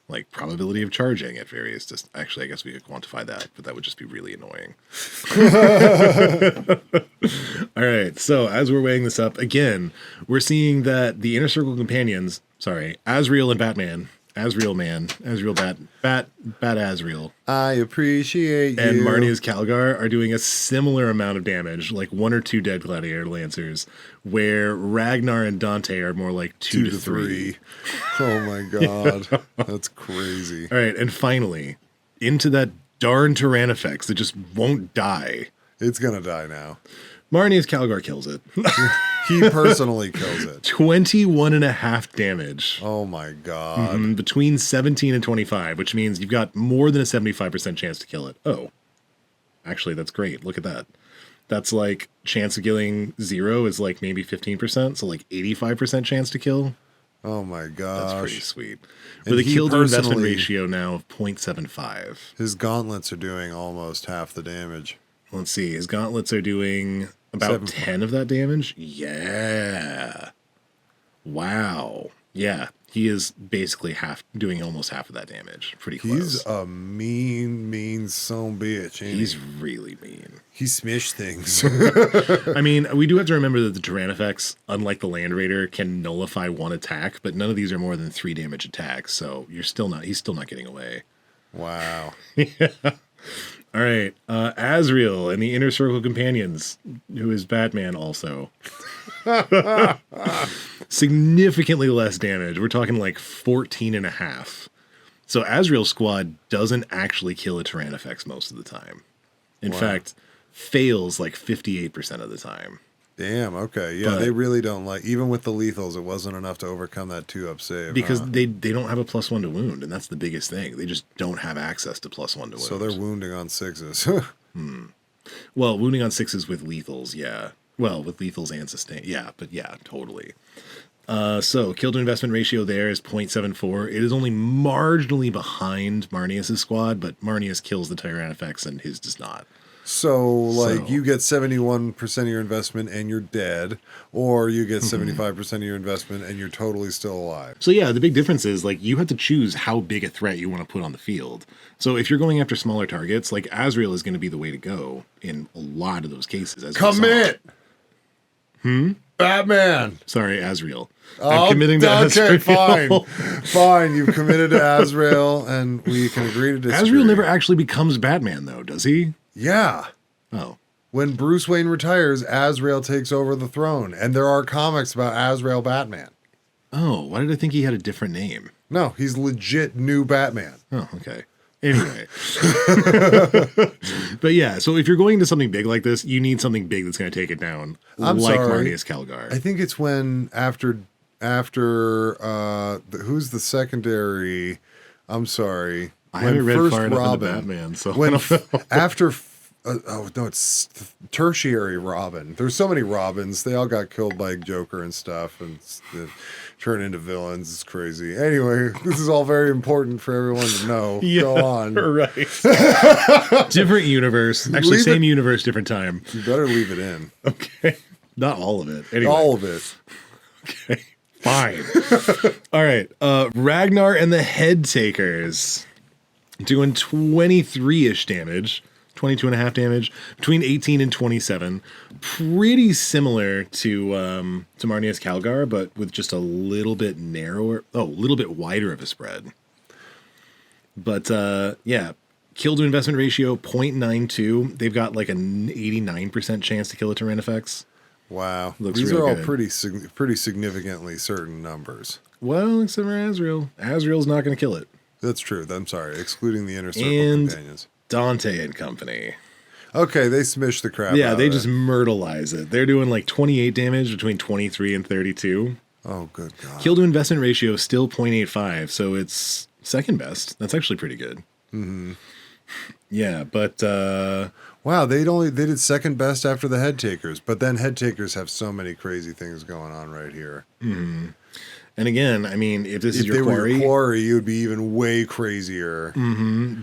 Speaker 1: Like probability of charging at various actually, I guess we could quantify that, but that would just be really annoying. All right, so as we're weighing this up, again, we're seeing that the Inner Circle Companions, Azrael and Batman, Asriel, man. Asriel Bat Asriel.
Speaker 2: I appreciate
Speaker 1: And
Speaker 2: you.
Speaker 1: Marnia's Calgar are doing a similar amount of damage, like 1 or 2 dead gladiator lancers, where Ragnar and Dante are more like 2 to 3.
Speaker 2: Oh my god. That's crazy.
Speaker 1: All right, and finally, into that darn Tyrannifex that just won't die.
Speaker 2: It's gonna die now.
Speaker 1: Marnia's Calgar kills it.
Speaker 2: He personally kills it.
Speaker 1: 21.5 damage.
Speaker 2: Oh my god.
Speaker 1: Between 17 and 25, which means you've got more than a 75% chance to kill it. Oh, actually, that's great. Look at that. That's like chance of killing 0 is like maybe 15%, so like 85% chance to kill.
Speaker 2: Oh my gosh.
Speaker 1: That's pretty sweet.
Speaker 2: And
Speaker 1: With a kill to investment
Speaker 2: personally-
Speaker 1: ratio now of 0.75.
Speaker 2: His gauntlets are doing almost half the damage.
Speaker 1: Let's see. His gauntlets are doing about 10 of that damage. Yeah. Wow. Yeah. He is basically doing almost half of that damage. Pretty close.
Speaker 2: He's a mean son bitch. Ain't
Speaker 1: He's
Speaker 2: he?
Speaker 1: really mean.
Speaker 2: He smished things.
Speaker 1: I mean, we do have to remember that the Tyrannifex, unlike the Land Raider, can nullify 1 attack, but none of these are more than 3 damage attacks, so he's still not getting away.
Speaker 2: Wow.
Speaker 1: All right, Asriel and the Inner Circle Companions, who is Batman also. Significantly less damage. We're talking like 14.5. So Asriel's squad doesn't actually kill a Tyrannifex most of the time. In fact, fails like 58% of the time.
Speaker 2: Damn, okay. Yeah,
Speaker 1: But-
Speaker 2: they really don't like, even with the lethals, it wasn't enough to overcome that 2-up save.
Speaker 1: Because
Speaker 2: huh?
Speaker 1: they don't have a +1 to wound, and that's the biggest thing. They just don't have access to +1 to wound.
Speaker 2: So they're wounding on 6s.
Speaker 1: Well, wounding on 6s with lethals, yeah. Well, with lethals and sustain, yeah, but yeah, totally. So kill to investment ratio there is 0.74. It is only marginally behind Marnius' squad, but Marnius kills the Tyrannifex and his does not.
Speaker 2: So, you get 71% of your investment and you're dead, or you get 75% of your investment and you're totally still alive.
Speaker 1: So yeah, the big difference is like you have to choose how big a threat you want to put on the field. So if you're going after smaller targets, like Asriel is going to be the way to go in a lot of those cases. As we saw.
Speaker 2: Commit! Batman!
Speaker 1: Sorry, Asriel.
Speaker 2: Oh,
Speaker 1: I'm committing to
Speaker 2: okay,
Speaker 1: Asriel.
Speaker 2: fine. You've committed to Azrael, and we can agree to disagree.
Speaker 1: Asriel never actually becomes Batman, though, does he?
Speaker 2: Yeah.
Speaker 1: Oh.
Speaker 2: When Bruce Wayne retires, Azrael takes over the throne, and there are comics about Azrael Batman.
Speaker 1: Oh, why did I think he had a different name?
Speaker 2: No, he's legit new Batman.
Speaker 1: Oh, okay. Anyway. But yeah, so if you're going to something big like this, you need something big that's going to take it down.
Speaker 2: I'm
Speaker 1: like
Speaker 2: sorry.
Speaker 1: Marnius Calgar.
Speaker 2: I think it's when after who's the secondary? I'm sorry.
Speaker 1: I
Speaker 2: When
Speaker 1: haven't read
Speaker 2: first
Speaker 1: far enough into
Speaker 2: Robin,
Speaker 1: Batman, so
Speaker 2: when
Speaker 1: I don't know.
Speaker 2: after oh no, it's tertiary Robin. There's so many Robins. They all got killed by Joker and stuff, and turn into villains. It's crazy. Anyway, this is all very important for everyone to know. Go on.
Speaker 1: Right. Different universe. Actually,
Speaker 2: Leave
Speaker 1: same universe, different time.
Speaker 2: You better leave it in.
Speaker 1: Okay. Not all of it. Anyway.
Speaker 2: All of it.
Speaker 1: Okay. Fine. All right. Ragnar and the Head Takers doing 23-ish damage. 22.5 damage, between 18 and 27. Pretty similar to Marnius Calgar, but with just a little bit narrower, a little bit wider of a spread. But yeah, kill to investment ratio 0.92. They've got like an 89% chance to kill a Tyrannifex.
Speaker 2: Wow.
Speaker 1: Looks
Speaker 2: These
Speaker 1: real
Speaker 2: are all
Speaker 1: good.
Speaker 2: pretty significantly certain numbers.
Speaker 1: Well, except for Asriel. Asriel's not going to kill it.
Speaker 2: That's true. I'm sorry. Excluding the Inner Circle
Speaker 1: And
Speaker 2: companions.
Speaker 1: Dante and company.
Speaker 2: Okay, they smish the crap
Speaker 1: Yeah,
Speaker 2: out
Speaker 1: they
Speaker 2: of
Speaker 1: just
Speaker 2: it.
Speaker 1: myrtleize it. They're doing like 28 damage between 23 and 32.
Speaker 2: Oh, good God.
Speaker 1: Kill to investment ratio is still 0.85, so it's second best. That's actually pretty good. Mm-hmm. Yeah, but
Speaker 2: Wow, they did second best after the Head Takers, but then Head Takers have so many crazy things going on right here.
Speaker 1: and again, I mean, if this is
Speaker 2: If
Speaker 1: your
Speaker 2: they were
Speaker 1: quarry,
Speaker 2: your quarry, you would be even way crazier.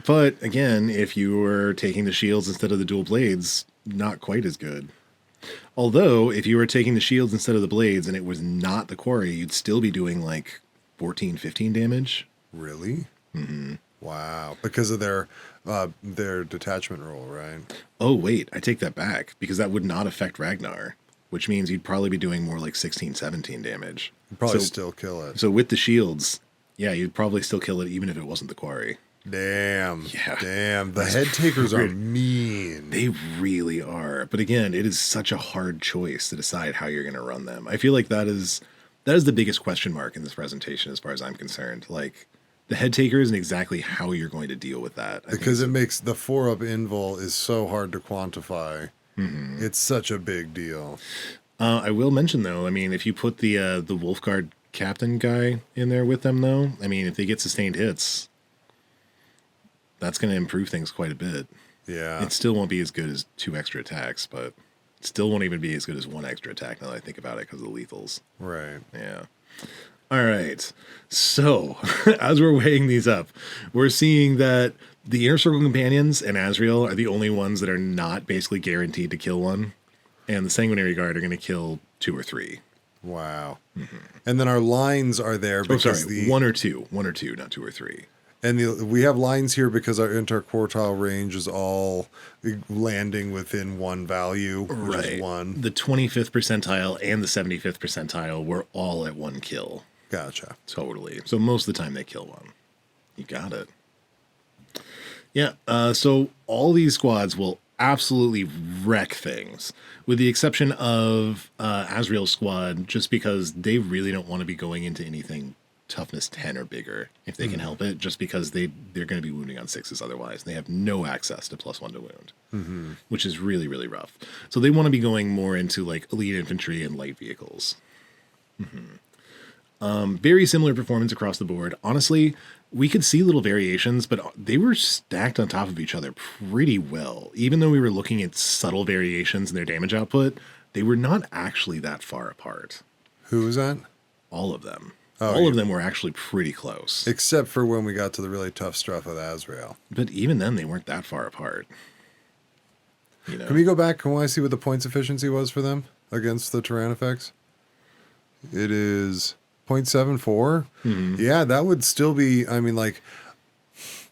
Speaker 1: but again, if you were taking the shields instead of the dual blades, not quite as good. Although, if you were taking the shields instead of the blades and it was not the quarry, you'd still be doing like 14, 15 damage.
Speaker 2: Really? Mm-hmm. Wow, because of their detachment roll, right?
Speaker 1: Oh, wait, I take that back, because that would not affect Ragnar, which means you'd probably be doing more like 16, 17 damage.
Speaker 2: You'd probably
Speaker 1: So-
Speaker 2: still kill it.
Speaker 1: So with the shields, Yeah, you'd probably still kill it even if it wasn't the quarry.
Speaker 2: Damn.
Speaker 1: Yeah.
Speaker 2: Damn. The head takers are mean.
Speaker 1: They really are. But again, it is such a hard choice to decide how you're going to run them. I feel like that is the biggest question mark in this presentation as far as I'm concerned. Like, the head takers and exactly how you're going to deal with that.
Speaker 2: Because it makes the 4-up invul is so hard to quantify. Mm-hmm. It's such a big deal.
Speaker 1: I will mention, though, I mean, if you put the Wolfguard captain guy in there with them, though, I mean, if they get sustained hits, that's going to improve things quite a bit.
Speaker 2: Yeah.
Speaker 1: It still won't be as good as 2 extra attacks, but it still won't even be as good as 1 extra attack now that I think about it because of the lethals.
Speaker 2: Right.
Speaker 1: Yeah. All right. So, as we're weighing these up, we're seeing that the Inner Circle Companions and Azrael are the only ones that are not basically guaranteed to kill one. And the Sanguinary Guard are going to kill 2 or 3.
Speaker 2: Wow. Mm-hmm. And then our lines are there because
Speaker 1: 1 or 2. 1 or 2, not 2 or 3.
Speaker 2: And we have lines here because our interquartile range is all landing within 1 value, which is 1.
Speaker 1: The 25th percentile and the 75th percentile were all at 1 kill.
Speaker 2: Gotcha.
Speaker 1: Totally. So most of the time they kill 1. You got it. Yeah, so all these squads will absolutely wreck things, with the exception of Azrael's squad, just because they really don't want to be going into anything toughness 10 or bigger if they can help it, just because they're going to be wounding on 6s otherwise. They have no access to +1 to wound, which is really, really rough. So they want to be going more into like elite infantry and light vehicles. Very similar performance across the board. Honestly, we could see little variations, but they were stacked on top of each other pretty well. Even though we were looking at subtle variations in their damage output, they were not actually that far apart.
Speaker 2: Who was that?
Speaker 1: All of them.
Speaker 2: Oh,
Speaker 1: all of them were actually pretty close.
Speaker 2: Except for when we got to the really tough stuff with Azrael.
Speaker 1: But even then, they weren't that far apart. You know?
Speaker 2: Can we go back? Can I see what the points efficiency was for them against the Tyrannifex? It is 0.74. Yeah, that would still be, I mean, like...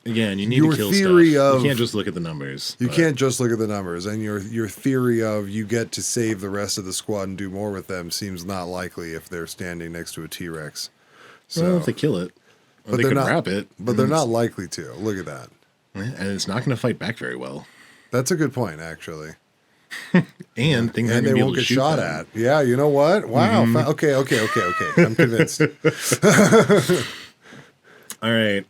Speaker 1: Again, you need to kill stuff. You can't just look at the numbers.
Speaker 2: You can't just look at the numbers. And your theory of you get to save the rest of the squad and do more with them seems not likely if they're standing next to a T-Rex. So,
Speaker 1: well, if they kill it, or they can wrap it.
Speaker 2: But they're not likely to. Look at that.
Speaker 1: And it's not going to fight back very well.
Speaker 2: That's a good point, actually.
Speaker 1: And things are going to be able to shoot
Speaker 2: shot
Speaker 1: them.
Speaker 2: at. Yeah, you know what? Wow. Okay. I'm convinced.
Speaker 1: All right.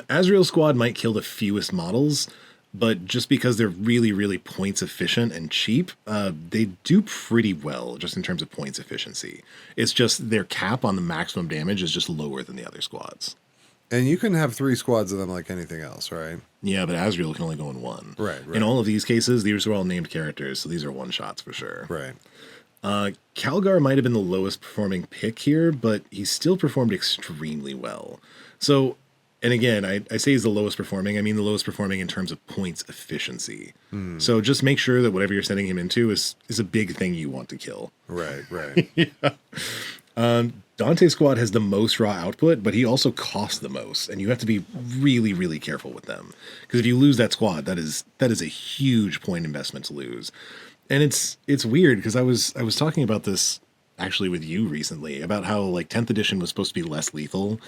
Speaker 1: Azrael's squad might kill the fewest models, but just because they're really, really points efficient and cheap, they do pretty well just in terms of points efficiency. It's just their cap on the maximum damage is just lower than the other squads.
Speaker 2: And you can have 3 squads of them like anything else, right?
Speaker 1: Yeah, but Azrael can only go in 1.
Speaker 2: Right.
Speaker 1: In all of these cases, these are all named characters, so these are 1-shots for sure.
Speaker 2: Right.
Speaker 1: Calgar might have been the lowest performing pick here, but he still performed extremely well. So, and again, I say he's the lowest performing. I mean the lowest performing in terms of points efficiency. So just make sure that whatever you're sending him into is a big thing you want to kill.
Speaker 2: Right.
Speaker 1: Yeah. Dante's squad has the most raw output, but he also costs the most, and you have to be really, really careful with them. Because if you lose that squad, that is a huge point investment to lose. And it's weird because I was talking about this actually with you recently about how like 10th edition was supposed to be less lethal,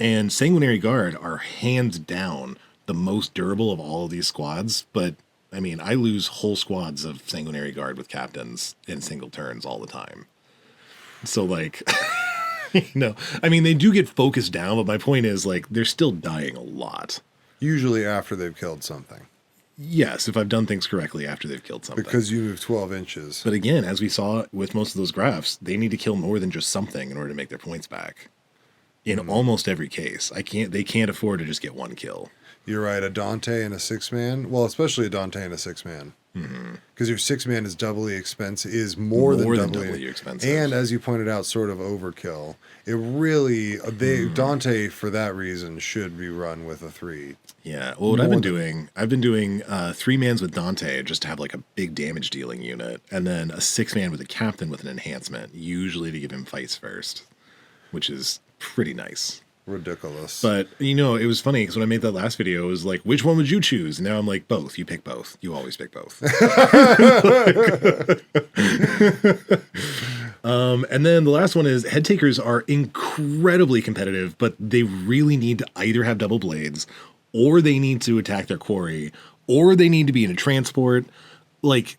Speaker 1: and Sanguinary Guard are hands down the most durable of all of these squads. But I mean, I lose whole squads of Sanguinary Guard with captains in single turns all the time. So like, no, I mean they do get focused down, but my point is like they're still dying a lot.
Speaker 2: Usually after they've killed something.
Speaker 1: Yes, if I've done things correctly after they've killed something.
Speaker 2: Because you move 12 inches.
Speaker 1: But again, as we saw with most of those graphs, they need to kill more than just something in order to make their points back. In almost every case, they can't afford to just get 1 kill.
Speaker 2: You're right, a Dante and a 6-man. Well, especially a Dante and a 6-man. Because your 6-man is doubly expensive, is more than doubly expensive. And as you pointed out, sort of overkill. It really, Dante for that reason should be run with a 3.
Speaker 1: Yeah, well, what I've been doing 3-mans with Dante just to have like a big damage dealing unit, and then a 6-man with a captain with an enhancement, usually to give him fights first, which is pretty nice.
Speaker 2: Ridiculous.
Speaker 1: But, you know, it was funny because when I made that last video, it was like, which one would you choose? And now I'm like, both. You pick both. You always pick both. And then the last one is head takers are incredibly competitive, but they really need to either have double blades, or they need to attack their quarry, or they need to be in a transport. Like,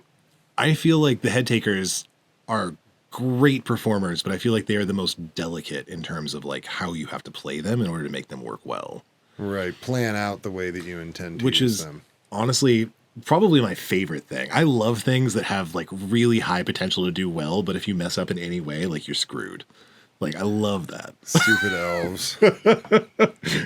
Speaker 1: I feel like the head takers are great performers, but I feel like they are the most delicate in terms of like how you have to play them in order to make them work well.
Speaker 2: Right. Plan out the way that you intend to
Speaker 1: Which
Speaker 2: use
Speaker 1: is
Speaker 2: them.
Speaker 1: honestly probably my favorite thing. I love things that have like really high potential to do well, but if you mess up in any way, like you're screwed. Like, I love that.
Speaker 2: Stupid elves.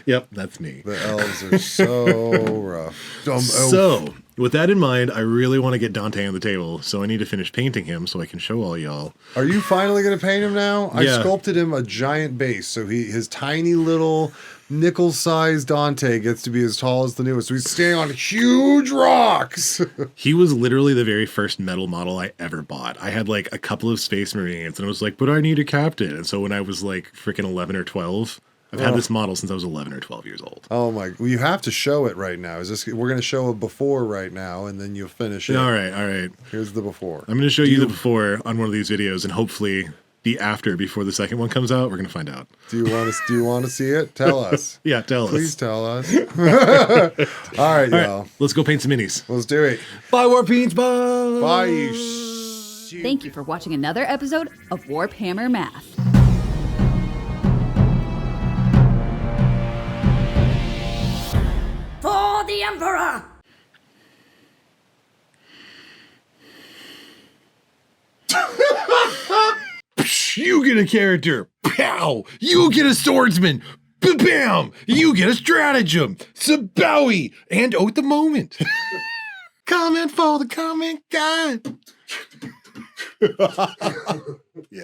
Speaker 1: Yep, that's me.
Speaker 2: The elves are so rough. Dumb elf.
Speaker 1: So, with that in mind, I really want to get Dante on the table, so I need to finish painting him so I can show all y'all.
Speaker 2: Are you finally going to paint him now? I
Speaker 1: Yeah.
Speaker 2: sculpted him a giant base, so his tiny little nickel-sized Dante gets to be as tall as the newest. So he's standing on huge rocks.
Speaker 1: He was literally the very first metal model I ever bought. I had like a couple of Space Marines, and I was like, but I need a captain. And so when I was like freaking 11 or 12, I've had this model since I was 11 or 12 years old.
Speaker 2: Oh my! Well, you have to show it right now. We're going to show a before right now, and then you'll finish it.
Speaker 1: All right.
Speaker 2: Here's the before.
Speaker 1: I'm going to show you the before on one of these videos, and hopefully the after before the second one comes out. We're going to find out.
Speaker 2: Do you want to see it? Tell us.
Speaker 1: Yeah, tell us.
Speaker 2: Please tell us. All right, y'all.
Speaker 1: Let's go paint some minis.
Speaker 2: Let's do it.
Speaker 1: Bye, Warpeens. Bye.
Speaker 2: Bye, you
Speaker 3: Thank you for watching another episode of WarpHammer Math.
Speaker 4: For the Emperor!
Speaker 1: You get a character. Pow! You get a swordsman. Bam! You get a stratagem. Sabowie! And at the moment. Comment for the comment guide. Yeah.